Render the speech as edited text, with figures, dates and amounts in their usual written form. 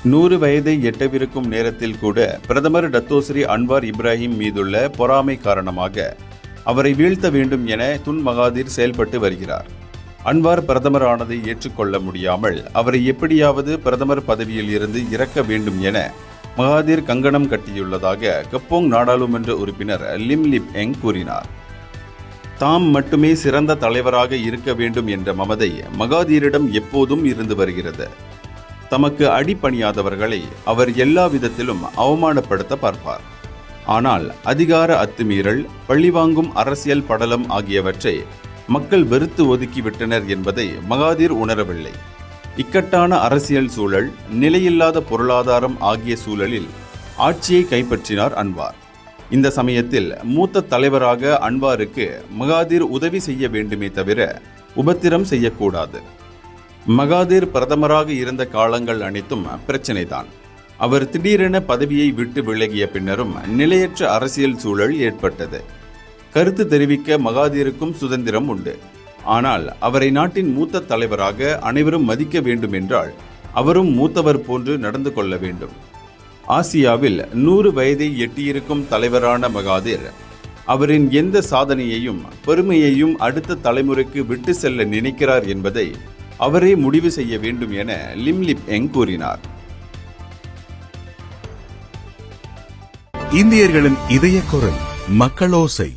100 வயதை எட்டவிருக்கும் நேரத்தில் கூட பிரதமர் டத்தோஸ்ரீ அன்வார் இப்ராஹிம் மீதுள்ள பொறாமை காரணமாக அவரை வீழ்த்த வேண்டும் என துன் மகாதீர் செயல்பட்டு வருகிறார். அன்வார் பிரதமரானதை ஏற்றுக்கொள்ள முடியாமல் அவரை எப்படியாவது பிரதமர் பதவியில் இருந்து இறக்க வேண்டும் என மகாதீர் கங்கணம் கட்டியுள்ளதாக கப்போங் நாடாளுமன்ற உறுப்பினர் லிம் லிப் எங் கூறினார். தாம் மட்டுமே சிறந்த தலைவராக இருக்க வேண்டும் என்ற மமதை மகாதீரிடம் எப்போதும் இருந்து வருகிறது. தமக்கு அடிபணியாதவர்களை அவர் எல்லா விதத்திலும் அவமானப்படுத்த பார்ப்பார். ஆனால் அதிகார அத்துமீறல், பழிவாங்கும் அரசியல் படலம் ஆகியவற்றை மக்கள் வெறுத்து ஒதுக்கிவிட்டனர் என்பதை மகாதீர் உணரவில்லை. இக்கட்டான அரசியல் சூழல், நிலையில்லாத பொருளாதாரம் ஆகிய சூழலில் ஆட்சியை கைப்பற்றினார் அன்வார். இந்த சமயத்தில் மூத்த தலைவராக அன்வாருக்கு மகாதீர் உதவி செய்ய வேண்டுமே தவிர உபத்திரம் செய்யக்கூடாது. மகாதீர் பிரதமராக இருந்த காலங்கள் அனைத்தும் பிரச்சினைதான். அவர் திடீரென பதவியை விட்டு விலகிய பின்னரும் நிலையற்ற அரசியல் சூழல் ஏற்பட்டது. கருத்து தெரிவிக்க மகாதீருக்கும் சுதந்திரம் உண்டு. ஆனால் அவரை நாட்டின் மூத்த தலைவராக அனைவரும் மதிக்க வேண்டும் என்றால் அவரும் மூத்தவர் போன்று நடந்து கொள்ள வேண்டும். ஆசியாவில் 100 வயதை எட்டியிருக்கும் தலைவரான மகாதீர் அவரின் எந்த சாதனையையும் பெருமையையும் அடுத்த தலைமுறைக்கு விட்டு செல்ல நினைக்கிறார் என்பதை அவரே முடிவு செய்ய வேண்டும் என லிம் லிப் எங் கூறினார். இந்தியர்களின் இதய குரல் மக்களோசை.